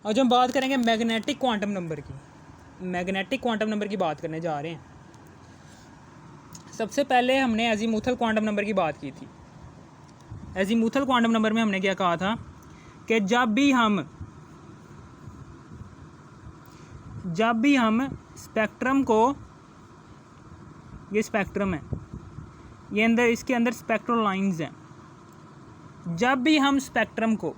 आज हम बात करेंगे मैग्नेटिक क्वांटम नंबर की। मैग्नेटिक क्वांटम नंबर की बात करने जा रहे हैं। सबसे पहले हमने एजीमुथल क्वांटम नंबर की बात की थी। एजीमुथल क्वांटम नंबर में हमने क्या कहा था कि जब भी हम स्पेक्ट्रम को, ये स्पेक्ट्रम है, ये अंदर, इसके अंदर स्पेक्ट्रल लाइंस हैं, जब भी हम स्पेक्ट्रम को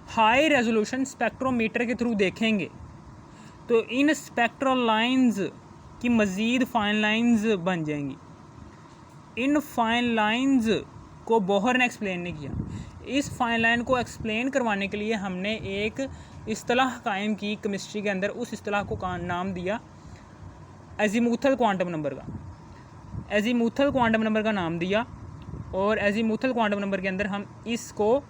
हाई रेजोल्यूशन स्पेक्ट्रोमीटर के थ्रू देखेंगे तो इन स्पेक्ट्रल लाइंस की मज़ीद फाइन लाइंस बन जाएंगी। इन फाइन लाइंस को बोहर ने एक्सप्लेन नहीं किया। इस फाइन लाइन को एक्सप्लेन करवाने के लिए हमने एक इस्तिलाह कायम की केमिस्ट्री के अंदर। उस इस्तिलाह को नाम दिया एजीमुथल क्वांटम नंबर का। एजीमुथल क्वांटम नंबर का नाम दिया और एजीमुथल क्वांटम नंबर के अंदर हम इसको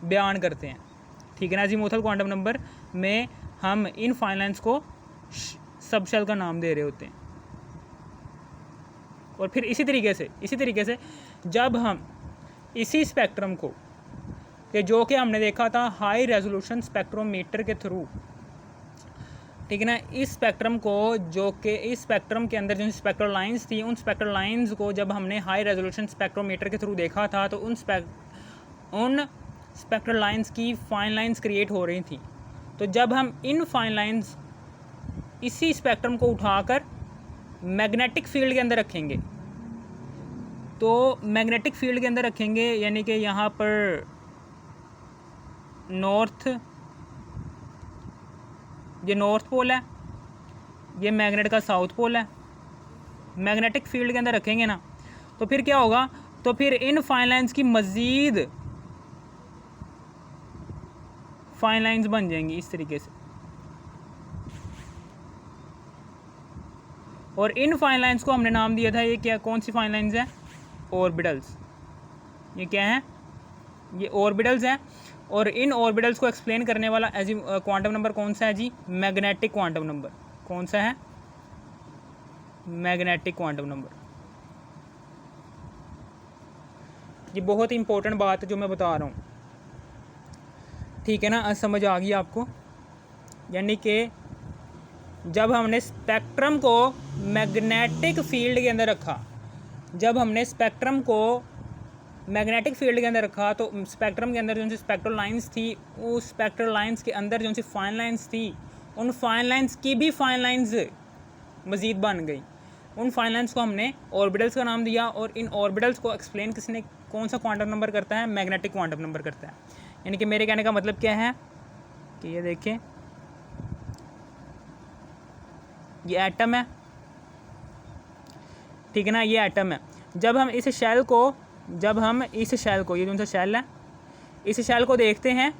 बयान करते हैं। ठीक है ना। एजीमुथल क्वांटम नंबर में हम इन फाइन लाइंस को सबशेल का नाम दे रहे होते हैं। और फिर इसी तरीके से जब हम इसी स्पेक्ट्रम को, कि जो कि हमने देखा था हाई रेजोल्यूशन स्पेक्ट्रोमीटर के थ्रू, ठीक है ना, इस स्पेक्ट्रम को, जो कि इस स्पेक्ट्रम के अंदर जो स्पेक्ट्रल लाइंस थी, उन स्पेक्ट्रल लाइंस को जब हमने हाई रेजोल्यूशन स्पेक्ट्रोमीटर के थ्रू देखा था तो उन स्पेक्ट्रल लाइंस की फाइन लाइंस क्रिएट हो रही थी। तो जब हम इन फाइन लाइंस, इसी स्पेक्ट्रम को उठाकर मैग्नेटिक फील्ड के अंदर रखेंगे, तो मैग्नेटिक फील्ड के अंदर रखेंगे यानी कि यहाँ पर ये नॉर्थ पोल है, ये मैग्नेट का साउथ पोल है। मैग्नेटिक फील्ड के अंदर रखेंगे ना, तो फिर क्या होगा, तो फिर इन फाइन लाइंस की मज़ीद फाइन लाइंस बन जाएंगी इस तरीके से। और इन फाइन लाइंस को हमने नाम दिया था, ये क्या, कौन सी फाइन लाइंस हैं? ऑर्बिटल्स। ये क्या है? ये ऑर्बिटल्स हैं। और इन ऑर्बिटल्स को एक्सप्लेन करने वाला क्वांटम नंबर कौन सा है जी? Magnetic quantum number. कौन सा है? Magnetic quantum number. ये बहुत इंपॉर्टेंट बात है जो मैं बता रहा हूँ। ठीक है ना, समझ आ गई आपको? यानी कि जब हमने स्पेक्ट्रम को मैग्नेटिक फील्ड के अंदर रखा, जब हमने स्पेक्ट्रम को मैग्नेटिक फील्ड के अंदर रखा, तो स्पेक्ट्रम के अंदर जो सी स्पेक्ट्रल लाइंस थी, उस स्पेक्ट्रल लाइंस के अंदर जो सी फाइन लाइंस थी, उन फाइन लाइंस की भी फाइन लाइंस मज़ीद बन गई। उन फाइन लाइंस को हमने ऑर्बिटल्स का नाम दिया। और इन ऑर्बिटल्स को एक्सप्लेन किसने, कौन सा क्वांटम नंबर करता है? मैग्नेटिक क्वांटम नंबर करता है। यानी कि मेरे कहने का मतलब क्या है कि ये देखें, ये एटम है, ठीक है ना, ये एटम है। जब हम इस शेल को, ये जो सा शेल है, इस शेल को देखते हैं,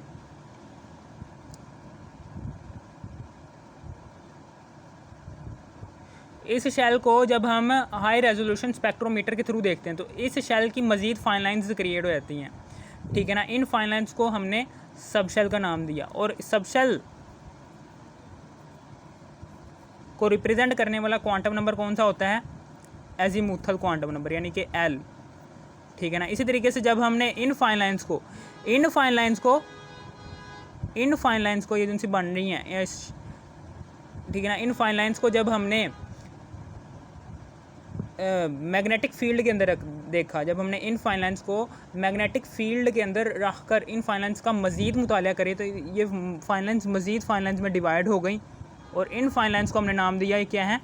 इस शेल को जब हम हाई रेजोल्यूशन स्पेक्ट्रोमीटर के थ्रू देखते हैं तो इस शेल की मज़ीद फाइन लाइंस क्रिएट हो जाती हैं। ठीक है ना। इन फाइन लाइंस को हमने सबशेल का नाम दिया। और सबशेल को रिप्रेजेंट करने वाला क्वांटम नंबर कौन सा होता है? एजीमुथल क्वांटम नंबर, यानी कि एल। ठीक है ना। इसी तरीके से जब हमने इन फाइन लाइंस को ये जिनसे बन रही हैं, ठीक है ना, इन फाइन लाइंस को जब हमने मैग्नेटिक फील्ड के अंदर देखा, जब हमने इन फाइन लाइंस को मैग्नेटिक फील्ड के अंदर रख कर इन फाइन लाइंस का मज़ीद मुताला करे, तो ये फाइन लाइंस मज़ीद फाइन लाइंस में डिवाइड हो गई। और इन फाइन लाइंस को हमने नाम दिया, ये क्या है?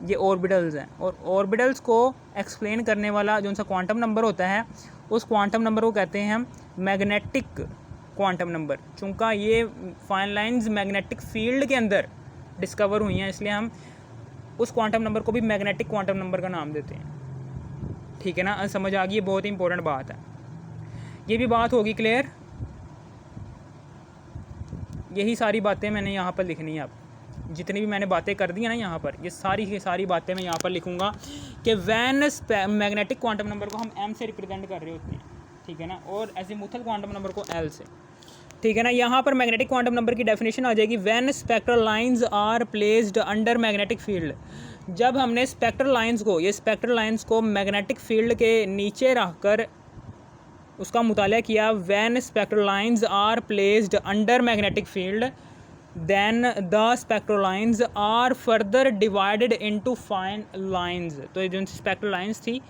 ये ऑर्बिटल्स हैं। और ऑर्बिटल्स को एक्सप्लेन करने वाला जो सा क्वांटम नंबर होता है, उस क्वांटम नंबर को कहते हैं हम मैग्नेटिक क्वांटम नंबर। चूँकि ये फाइन लाइंस मैग्नेटिक फील्ड के अंदर डिस्कवर हुई हैं, इसलिए हम उस क्वांटम नंबर को भी मैग्नेटिक क्वांटम नंबर का नाम देते हैं। ठीक है ना, समझ आ गई? ये बहुत इंपॉर्टेंट बात है। ये भी बात होगी क्लियर। यही सारी बातें मैंने यहाँ पर लिखनी है। अब जितनी भी मैंने बातें कर दी हैं ना यहाँ पर, ये सारी की सारी बातें मैं यहाँ पर लिखूँगा कि वैन मैग्नेटिक क्वांटम नंबर को हम एम से रिप्रेजेंट कर रहे होते हैं। ठीक है ना। और एजीमुथल क्वांटम नंबर को एल से। ठीक है ना। यहाँ पर मैग्नेटिक क्वांटम नंबर की डेफिनेशन आ जाएगी, when spectral lines are placed under magnetic field. जब हमने स्पेक्ट्रल लाइंस को मैग्नेटिक फील्ड के नीचे रख कर उसका मुताला किया। When spectral lines are placed under magnetic field then the spectral lines are further divided into fine lines. तो ये जो स्पेक्ट्रल लाइंस थी,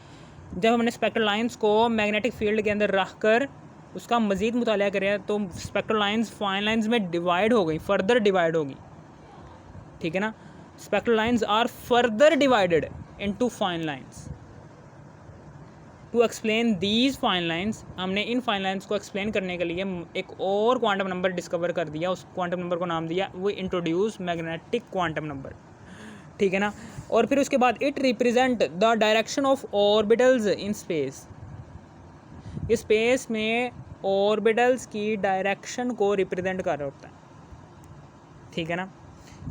जब हमने स्पेक्ट्रल लाइंस को मैग्नेटिक फील्ड के अंदर रख कर उसका मज़ीद मुताला करें तो स्पेक्ट्रल लाइंस फाइन लाइंस में डिवाइड हो गई, फर्दर डिवाइड होगी, ठीक है ना। Spectral lines are further divided into fine lines. To explain these fine lines, हमने इन फाइन लाइंस को एक्सप्लेन करने के लिए एक और क्वांटम नंबर डिस्कवर कर दिया। उस क्वांटम नंबर को नाम दिया, वो इंट्रोड्यूस मैग्नेटिक क्वांटम नंबर, ठीक है ना। और फिर उसके बाद it represent the direction of orbitals in space. इस स्पेस में ऑर्बिटल्स की डायरेक्शन को रिप्रेजेंट कर रहा होता है, ठीक है ना।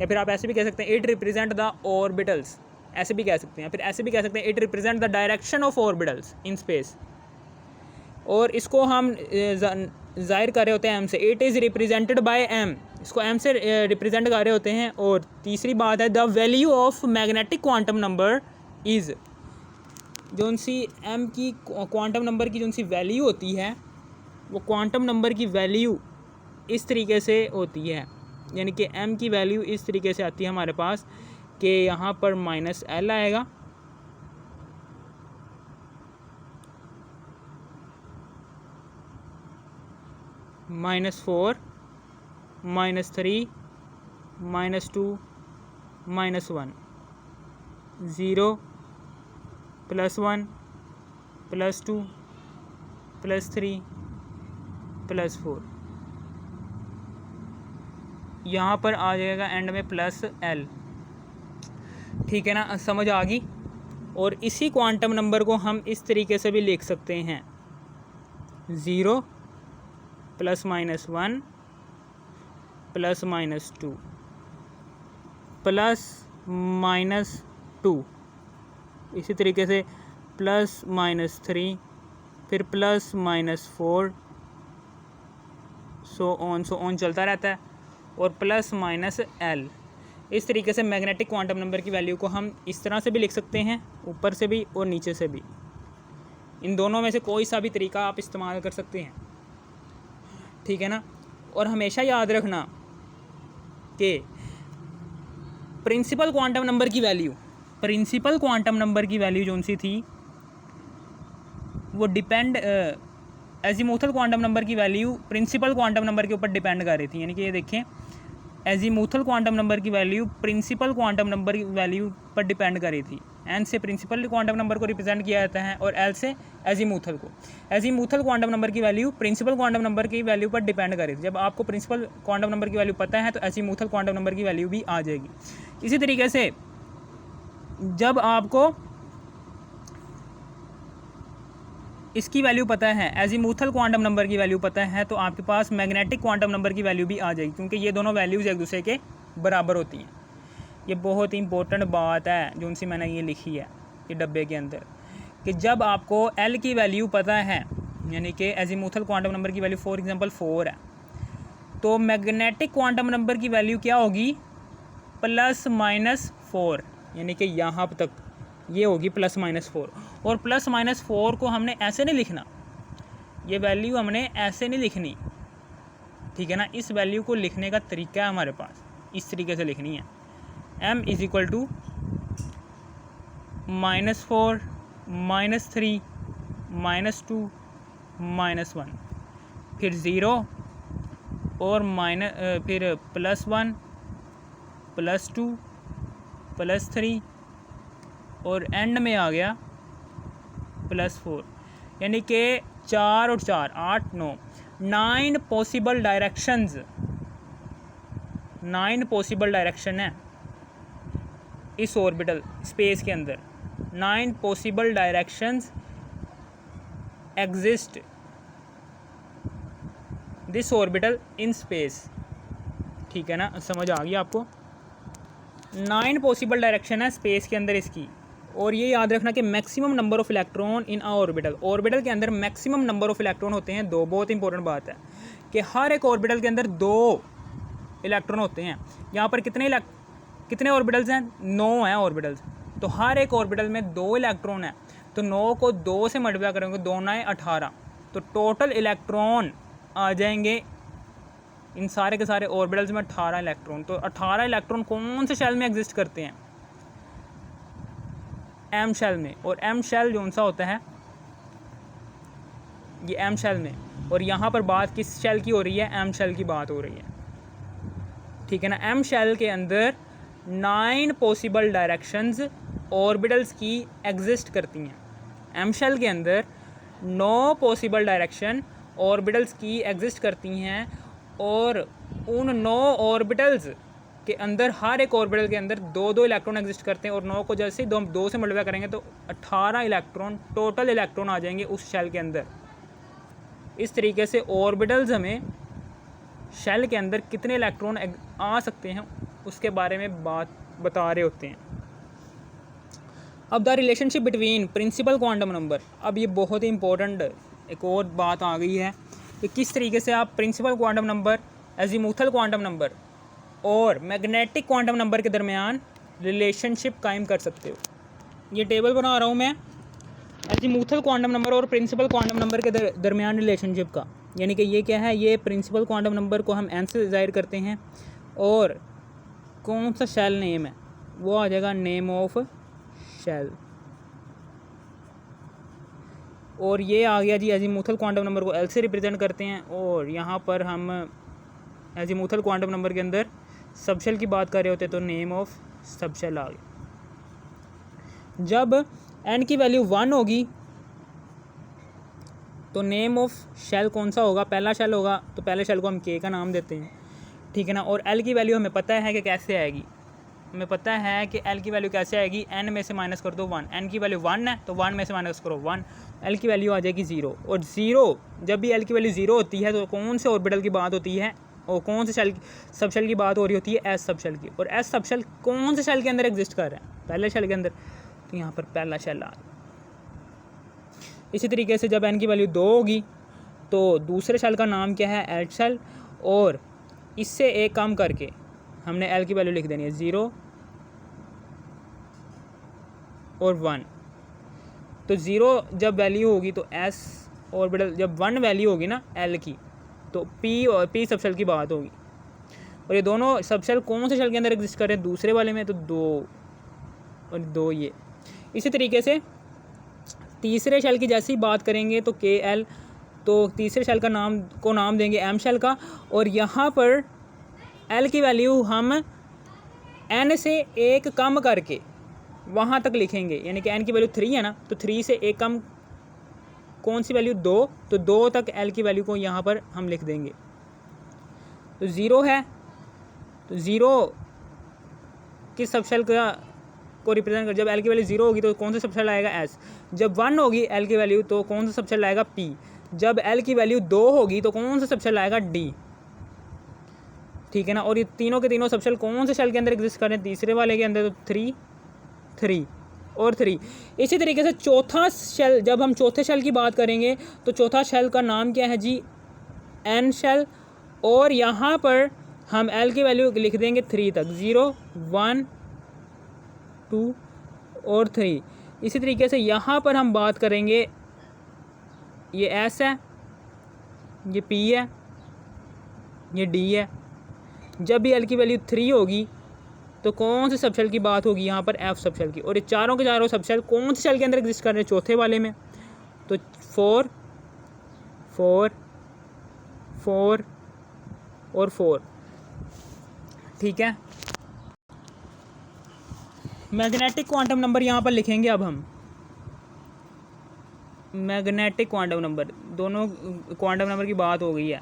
या फिर आप ऐसे भी कह सकते हैं इट रिप्रेजेंट द ऑर्बिटल्स, ऐसे भी कह सकते हैं। फिर ऐसे भी कह सकते हैं it represent the direction of orbitals in space. और इसको हम जाहिर कर रहे होते हैं एम से, it is represented by M, इसको एम से रिप्रेजेंट कर रहे होते हैं। और तीसरी बात है the value of magnetic quantum number is, जो सी एम की क्वांटम नंबर की जो सी वैल्यू होती है, वो क्वांटम नंबर की वैल्यू इस तरीके से होती है, यानी कि एम की वैल्यू इस तरीके से आती है हमारे पास कि यहाँ पर -L आएगा, -4, -3, -2, -1, 0, +1, +2, +3, +4। यहाँ पर आ जाएगा एंड में +L, ठीक है ना, समझ आ गई। और इसी क्वांटम नंबर को हम इस तरीके से भी लिख सकते हैं, 0 +-1 +-2 +-2, इसी तरीके से +-3, फिर +-4, सो ऑन चलता रहता है, और +-L। इस तरीके से मैग्नेटिक क्वांटम नंबर की वैल्यू को हम इस तरह से भी लिख सकते हैं, ऊपर से भी और नीचे से भी। इन दोनों में से कोई सा भी तरीका आप इस्तेमाल कर सकते हैं, ठीक है ना। और हमेशा याद रखना कि प्रिंसिपल क्वांटम नंबर की वैल्यू जो सी थी वो डिपेंड, एजीमूथल क्वांटम नंबर की वैल्यू प्रिंसिपल क्वांटम नंबर के ऊपर डिपेंड कर रही थी। यानी कि ये देखें, एजीमूथल क्वांटम नंबर की वैल्यू प्रिंसिपल क्वांटम नंबर की वैल्यू पर डिपेंड कर रही थी। एन से प्रिंसिपल क्वांटम नंबर को रिप्रेजेंट किया जाता है और एल से एजीमूथल को। एजीमूथल क्वांटम नंबर की वैल्यू प्रिंसिपल क्वांटम नंबर की वैल्यू पर डिपेंड कर रही थी। जब आपको प्रिंसिपल क्वांटम नंबर की वैल्यू पता है तो एजीमूथल क्वांटम नंबर की वैल्यू भी आ जाएगी। इसी तरीके से जब आपको इसकी वैल्यू पता है, एजीमूथल क्वांटम नंबर की वैल्यू पता है, तो आपके पास मैग्नेटिक क्वांटम नंबर की वैल्यू भी आ जाएगी, क्योंकि ये दोनों वैल्यूज़ एक दूसरे के बराबर होती हैं। ये बहुत ही इंपॉर्टेंट बात है जो उनसे मैंने ये लिखी है ये डब्बे के अंदर, कि जब आपको एल की वैल्यू पता है, यानी कि एजीमूथल क्वांटम नंबर की वैल्यू फॉर एग्जांपल 4 है, तो मैग्नेटिक क्वांटम नंबर की वैल्यू क्या होगी, +-4, यानी कि यहाँ तक ये होगी +-4। और +-4 को हमने ऐसे नहीं लिखना, ये वैल्यू हमने ऐसे नहीं लिखनी, ठीक है ना। इस वैल्यू को लिखने का तरीका है हमारे पास, इस तरीके से लिखनी है, m = -4 -3 -2 -1, फिर 0 और फिर +1 +2 +3 और एंड में आ गया +4, यानी कि 4 और 4 8 9 9 पॉसिबल डायरेक्शंस, 9 पॉसिबल डायरेक्शन है इस ऑर्बिटल स्पेस के अंदर। 9 possible directions exist this orbital in space, ठीक है ना, समझ आ गई आपको। 9 पॉसिबल डायरेक्शन है स्पेस के अंदर इसकी। और ये याद रखना कि maximum number of electron in orbital, orbital के अंदर मैक्सिमम नंबर ऑफ इलेक्ट्रॉन होते हैं 2। बहुत इंपॉर्टेंट बात है कि हर एक ऑर्बिटल के अंदर 2 इलेक्ट्रॉन होते हैं। यहाँ पर कितने ऑर्बिटल्स हैं, 9 हैं ऑर्बिटल्स, तो हर एक ऑर्बिटल में 2 इलेक्ट्रॉन है, तो 9 को 2 से मल्टीप्लाई करेंगे, 2 9 18, तो टोटल इलेक्ट्रॉन आ जाएंगे इन सारे के सारे ऑर्बिटल्स में 18 इलेक्ट्रॉन। तो 18 इलेक्ट्रॉन कौन से शेल में एग्जिस्ट करते हैं? एम शेल में। और एम शेल जो सा होता है ये एम शेल में, और यहाँ पर बात किस शेल की हो रही है? एम शेल की बात हो रही है, ठीक है ना। एम शेल के अंदर 9 पॉसिबल डायरेक्शंस ऑर्बिटल्स की एग्जिस्ट करती हैं। एम शेल के अंदर 9 पॉसिबल डायरेक्शन ऑर्बिटल्स की एग्जिस्ट करती हैं, और उन 9 ऑर्बिटल्स के अंदर हर एक ऑर्बिटल के अंदर 2-2 इलेक्ट्रॉन एग्जिस्ट करते हैं, और 9 को जैसे ही 2 से मल्टीप्लाई करेंगे तो 18 इलेक्ट्रॉन टोटल इलेक्ट्रॉन आ जाएंगे उस शेल के अंदर। इस तरीके से ऑर्बिटल्स हमें शेल के अंदर कितने इलेक्ट्रॉन आ सकते हैं उसके बारे में बात बता रहे होते हैं। अब the relationship between principal quantum number, अब ये बहुत ही इंपॉर्टेंट एक और बात आ गई है कि किस तरीके से आप principal quantum number, azimuthal quantum number और मैग्नेटिक क्वांटम नंबर के दरमियान रिलेशनशिप कायम कर सकते हो। ये टेबल बना रहा हूँ मैं एजीमुथल क्वांटम नंबर और प्रिंसिपल क्वांटम नंबर के दरमियान रिलेशनशिप का, यानी कि ये क्या है? ये प्रिंसिपल क्वांटम नंबर को हम एन से ज़ाहिर करते हैं, और कौन सा शेल नेम है वो आ जाएगा नेम ऑफ शेल। और ये आ गया जी एजीमुथल क्वांटम नंबर को एल से रिप्रेजेंट करते हैं, और यहाँ पर हम एजीमुथल क्वांटम नंबर के अंदर सबशेल की बात कर रहे होते तो नेम ऑफ सबशेल आ गया। जब एन की वैल्यू 1 होगी तो नेम ऑफ शेल कौन सा होगा? पहला शेल होगा, तो पहले शेल को हम के का नाम देते हैं, ठीक है ना। और एल की वैल्यू हमें पता है कि कैसे आएगी, हमें पता है कि एल की वैल्यू कैसे आएगी, एन में से माइनस कर दो 1, एन की वैल्यू 1 है तो 1 में से माइनस करो 1, एल की वैल्यू आ जाएगी 0। और 0 जब भी एल की वैल्यू 0 होती है तो कौन से ऑर्बिटल की बात होती है, और कौन से शेल सबशेल की बात हो रही होती है? एस सबशेल की। और एस सबशेल कौन से शेल के अंदर एग्जिस्ट कर रहा है? पहले शेल के अंदर, तो यहाँ पर पहला शेल आ। इसी तरीके से जब एन की वैल्यू 2 होगी तो दूसरे शेल का नाम क्या है? L shell. और इससे एक कम करके हमने एल की वैल्यू लिख देनी है 0 और 1। तो 0 जब वैल्यू होगी तो एस ऑर्बिटल, जब 1 वैल्यू होगी ना एल की तो पी और पी सबशेल की बात होगी। और ये दोनों सबशेल कौन से शेल के अंदर एग्जिस्ट कर रहे हैं? दूसरे वाले में, तो 2 और 2 ये। इसी तरीके से तीसरे शेल की जैसी बात करेंगे तो के एल, तो तीसरे शेल का नाम देंगे एम शेल का, और यहाँ पर एल की वैल्यू हम एन से एक कम करके वहाँ तक लिखेंगे, यानी कि एन की वैल्यू 3 है ना, तो 3 से एक कम कौन सी वैल्यू? 2, तो 2 तक एल की वैल्यू को यहाँ पर हम लिख देंगे। तो 0 है, तो 0 किस सबशेल को रिप्रेजेंट कर? जब एल की वैल्यू 0 होगी तो कौन सा सबशेल आएगा? एस। जब 1 होगी एल की वैल्यू तो कौन सा सबशेल आएगा? पी। जब एल की वैल्यू 2 होगी तो कौन सा सबशेल आएगा? डी, ठीक है ना। और ये तीनों के तीनों सबशेल कौन से शेल के अंदर एग्जिस्ट कर रहे हैं? तीसरे वाले के अंदर, तो 3 और 3। इसी तरीके से चौथा शेल, जब हम चौथे शेल की बात करेंगे तो चौथा शेल का नाम क्या है जी? N shell. और यहाँ पर हम एल की वैल्यू लिख देंगे 3 तक, 0 1 2 और 3। इसी तरीके से यहाँ पर हम बात करेंगे, ये एस है, ये पी है, ये डी है। जब भी एल की वैल्यू 3 होगी तो कौन से सबशेल की बात होगी? यहाँ पर एफ सबशेल की। और ये चारों के चारों सबशेल कौन से शेल के अंदर एग्जिस्ट कर रहे हैं? चौथे वाले में, तो 4 4 4 और 4, ठीक है। मैग्नेटिक क्वांटम नंबर यहाँ पर लिखेंगे अब हम, मैग्नेटिक क्वांटम नंबर, दोनों क्वांटम नंबर की बात हो गई है।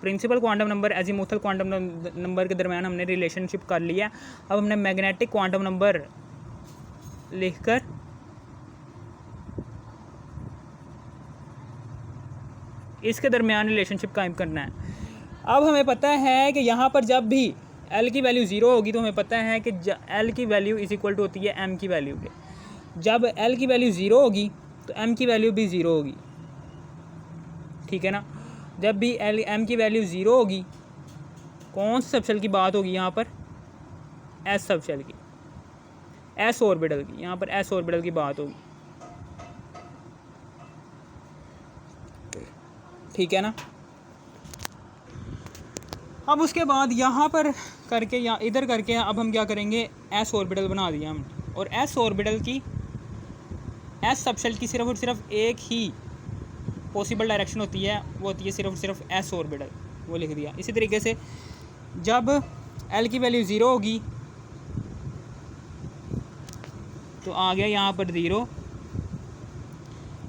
Principal quantum number, azimuthal quantum number के दरमियान हमने रिलेशनशिप कर लिया। अब हमने मैग्नेटिक क्वांटम नंबर लिखकर इसके दरमियान रिलेशनशिप कायम करना है। अब हमें पता है कि यहाँ पर जब भी एल की वैल्यू 0 होगी तो हमें पता है कि एल की वैल्यू इज इक्वल टू होती है एम की वैल्यू के। जब एल की वैल्यू 0 होगी तो एम की वैल्यू भी 0 होगी, ठीक है ना। जब भी एम की वैल्यू 0 होगी, कौन से सबशेल की बात होगी? यहाँ पर एस सबशेल की, एस ऑर्बिटल की, यहाँ पर एस ऑर्बिटल की बात होगी। ठीक है ना। अब उसके बाद यहाँ पर करके या इधर करके अब हम क्या करेंगे, एस ऑर्बिटल बना दिया हम, और एस ऑर्बिटल की, एस सबशेल की सिर्फ और सिर्फ एक ही पॉसिबल डायरेक्शन होती है, वो होती है सिर्फ और सिर्फ एस ऑर्बिटल, वो लिख दिया। इसी तरीके से जब एल की वैल्यू 0 होगी तो आ गया यहाँ पर 0,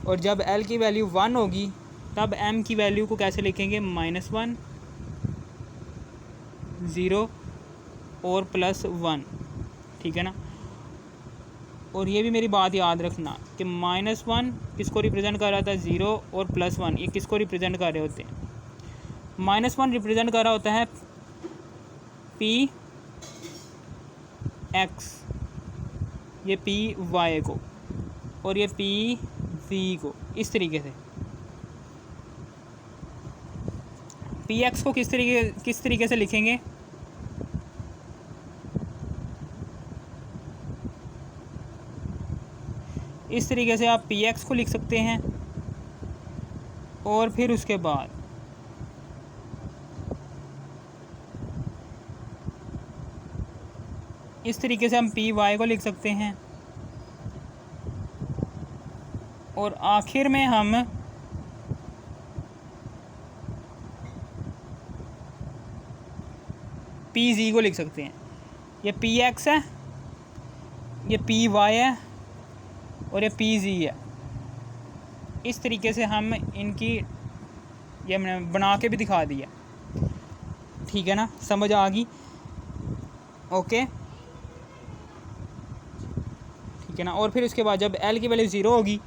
और जब एल की वैल्यू 1 होगी तब एम की वैल्यू को कैसे लिखेंगे, -1, 0 और +1, ठीक है ना। और ये भी मेरी बात याद रखना कि -1 किसको रिप्रेजेंट कर रहा था, 0 और +1 ये किसको रिप्रेजेंट कर रहे होते हैं। -1 रिप्रेजेंट कर रहा होता है पी एक्स, ये पी वाई को, और ये पी वी को। इस तरीके से पी एक्स को किस तरीके से लिखेंगे, इस तरीके से आप पी एक्स को लिख सकते हैं, और फिर उसके बाद इस तरीके से हम पी वाई को लिख सकते हैं, और आखिर में हम पी जी को लिख सकते हैं। ये पी एक्स है, ये पी वाई है, और ये पी जी है। इस तरीके से हम इनकी ये हमने बना के भी दिखा दिया, ठीक है ना, समझ आ गई, ओके, ठीक है ना। और फिर उसके बाद जब एल की वैल्यू 0 होगी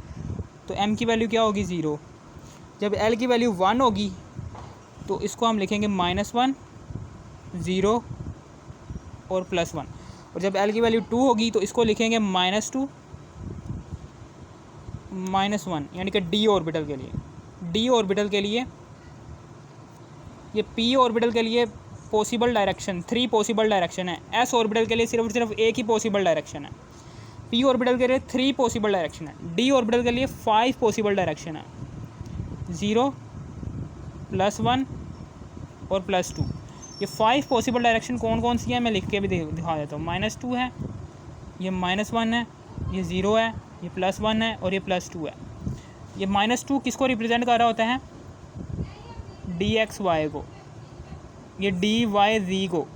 तो एम की वैल्यू क्या होगी, 0। जब एल की वैल्यू 1 होगी तो इसको हम लिखेंगे -1, 0 और +1, और जब एल की वैल्यू 2 होगी तो इसको लिखेंगे -2, -1, यानी कि डी ऑर्बिटल के लिए। डी ऑर्बिटल के लिए, ये पी ऑर्बिटल के लिए पॉसिबल डायरेक्शन 3 पॉसिबल डायरेक्शन है। एस ऑर्बिटल के लिए सिर्फ और सिर्फ एक ही पॉसिबल डायरेक्शन है। पी ऑर्बिटल के लिए 3 पॉसिबल डायरेक्शन है। डी ऑर्बिटल के लिए 5 पॉसिबल डायरेक्शन है, 0, +1 और +2। ये 5 पॉसिबल डायरेक्शन कौन कौन सी है मैं लिख के भी दिखा देता हूँ। -2 है, ये -1 है, ये 0 है, ये +1 है, और ये +2 है। ये -2 किसको रिप्रेजेंट कर रहा होता है, डी एक्स वाई को, ये डी वाई जी को,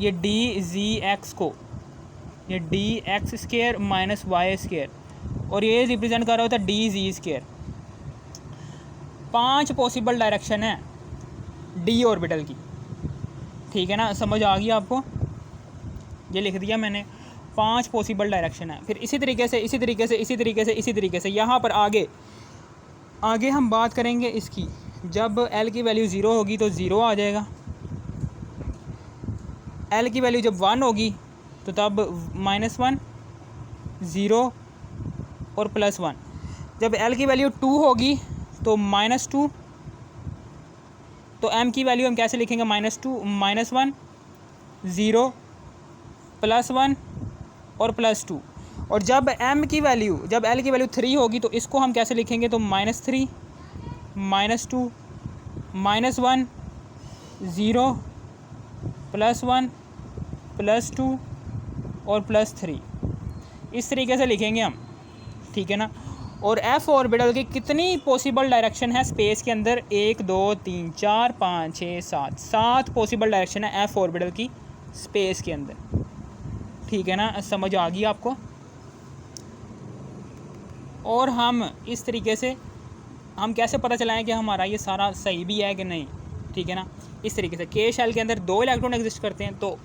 ये डी जी एक्स को, ये D x square -y square, और ये रिप्रेजेंट कर रहा होता है D G square. 5 possible direction है डी ऑर्बिटल की, ठीक है ना, समझ आ गई आपको, ये लिख दिया मैंने, 5 पॉसिबल डायरेक्शन है। फिर इसी तरीके से यहाँ पर आगे हम बात करेंगे इसकी। जब एल की वैल्यू 0 होगी तो 0 आ जाएगा, एल की वैल्यू जब 1 होगी तो तब -1, 0 और +1। जब एल की वैल्यू 2 होगी तो -2, तो एम की वैल्यू हम कैसे लिखेंगे, -2, -1, 0, +1 और +2। और जब एल की वैल्यू 3 होगी तो इसको हम कैसे लिखेंगे, तो -3, -2, -1, 0, +1, +2 और +3। इस तरीके से लिखेंगे हम, ठीक है ना। और एफ ऑर्बिटल की कितनी पॉसिबल डायरेक्शन है स्पेस के अंदर, 1 2 3 4 5 6 7 पॉसिबल डायरेक्शन है एफ ऑर्बिटल की स्पेस के अंदर, ठीक है ना, समझ आ गई आपको। और हम इस तरीके से हम कैसे पता चलाएं कि हमारा ये सारा सही भी है कि नहीं, ठीक है ना। इस तरीके से के शेल के अंदर 2 इलेक्ट्रॉन एग्जिस्ट करते हैं, तो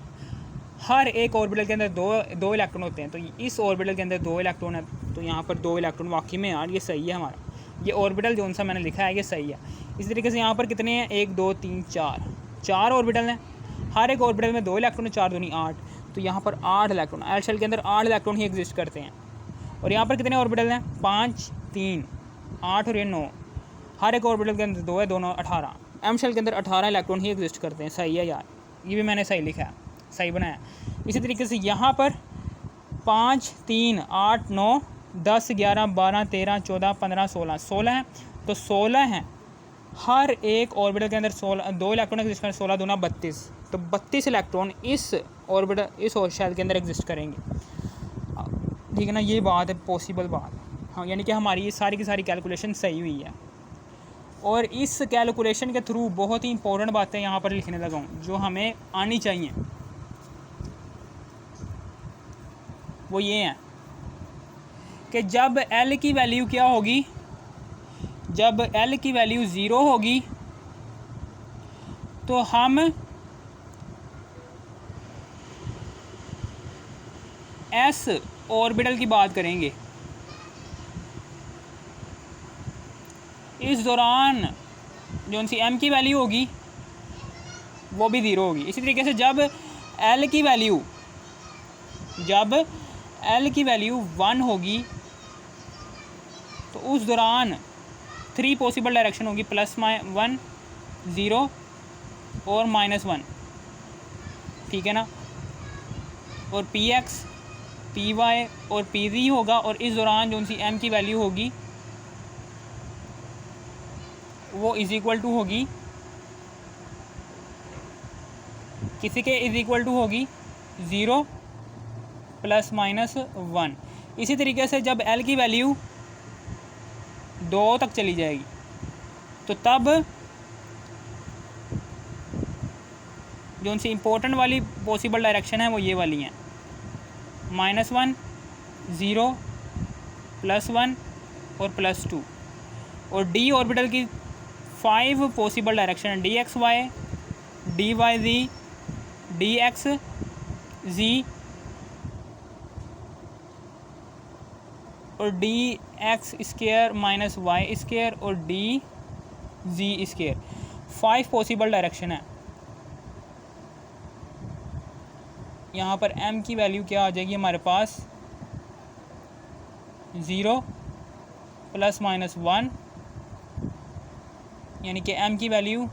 हर एक ऑर्बिटल के अंदर दो इलेक्ट्रॉन होते हैं। तो इस ऑर्बिटल के अंदर 2 इलेक्ट्रॉन है, तो यहाँ पर 2 इलेक्ट्रॉन, वाकई में यार ये सही है हमारा, ये ऑर्बिटल जो सा मैंने लिखा है ये सही है। इस तरीके से यहाँ पर कितने हैं, 1 2 3 4 ऑर्बिटल हैं, हर एक ऑर्बिटल में 2 इलेक्ट्रॉन, 4 दूनी 8, तो यहाँ पर 8 इलेक्ट्रॉन, एल शेल के अंदर 8 इलेक्ट्रॉन ही एग्जिस्ट करते हैं। और यहाँ पर कितने ऑर्बिटल हैं, 5 3 8 और ये 9, हर एक ऑर्बिटल के अंदर 2 है, दोनों 18। एम शेल के अंदर 18 इलेक्ट्रॉन ही एग्जिस्ट करते हैं, सही है यार, ये भी मैंने सही लिखा है, सही बनाया। इसी तरीके से यहाँ पर 5 3 8 9 10 11 12 13 14 15 16 16 हैं, तो 16 हैं हर एक ऑर्बिटल के अंदर 2 इलेक्ट्रॉन एग्जिस्ट करें, 16 दूना 32, तो 32 इलेक्ट्रॉन इस ऑर्बिटल इस शेल के अंदर एग्जिस्ट करेंगे। ठीक है ना, ये बात है, पॉसिबल बात। हाँ, यानी कि हमारी ये सारी की सारी कैलकुलेशन सही हुई है। और इस कैलकुलेशन के थ्रू बहुत ही इंपॉर्टेंट बातें यहाँ पर लिखने लगा हूँ जो हमें आनी चाहिए, वो ये हैं कि जब L की वैल्यू क्या होगी, जब L की वैल्यू 0 होगी तो हम S ऑर्बिटल की बात करेंगे। इस दौरान जो सी M की वैल्यू होगी वो भी 0 होगी। इसी तरीके से जब L की वैल्यू 1 होगी तो उस दौरान 3 पॉसिबल डायरेक्शन होगी, +1, 0 और -1। ठीक है ना, और px, py और pz होगा। और इस दौरान जो सी M की वैल्यू होगी वो इज़ इक्वल टू होगी, किसी के इज़ इक्वल टू होगी 0 ± 1। इसी तरीके से जब L की वैल्यू 2 तक चली जाएगी तो तब जो सी इम्पोर्टेंट वाली पॉसिबल डायरेक्शन है वो ये वाली हैं, -1, 0, +1 और +2। और D ऑर्बिटल की 5 पॉसिबल डायरेक्शन है, dxy, dyz, dxz और dx² - y² और dz²। 5 पॉसिबल डायरेक्शन है। यहाँ पर M की वैल्यू क्या आ जाएगी हमारे पास, 0 ± 1, यानी कि M की वैल्यू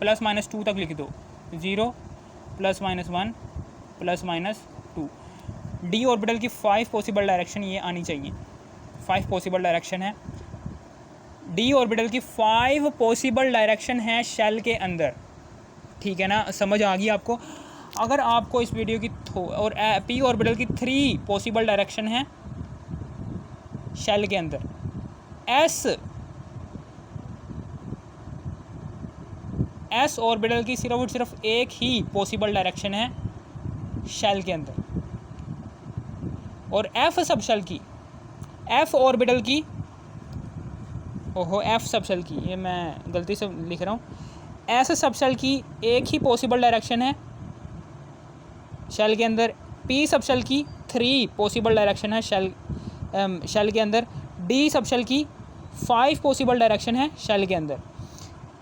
+-2 तक लिख दो, 0 ± 1 +-2। D ऑर्बिटल की 5 पॉसिबल डायरेक्शन ये आनी चाहिए, 5 पॉसिबल डायरेक्शन है। D ऑर्बिटल की 5 पॉसिबल डायरेक्शन है शेल के अंदर। ठीक है ना, समझ आ गई आपको। अगर आपको इस वीडियो की और P ऑर्बिटल की 3 पॉसिबल डायरेक्शन है शेल के अंदर। S ऑर्बिटल की सिर्फ और सिर्फ एक ही पॉसिबल डायरेक्शन है शेल के अंदर। और F सब शेल की, F ऑर्बिटल की, F सब शेल की, ये मैं गलती से लिख रहा हूँ, S सब शेल की एक ही पॉसिबल डायरेक्शन है शेल के अंदर। P सब शेल की 3 पॉसिबल डायरेक्शन है शेल के अंदर। D सब शेल की 5 पॉसिबल डायरेक्शन है शेल के अंदर।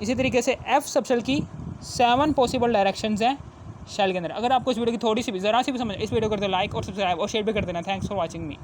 इसी तरीके से F सब शेल की 7 पॉसिबल डायरेक्शंस हैं शेल के अंदर। अगर आपको इस वीडियो की थोड़ी सी भी ज़रा सी भी समझ, इस वीडियो को कर दो लाइक और सब्सक्राइब और शेयर भी कर देना। Thanks for watching me.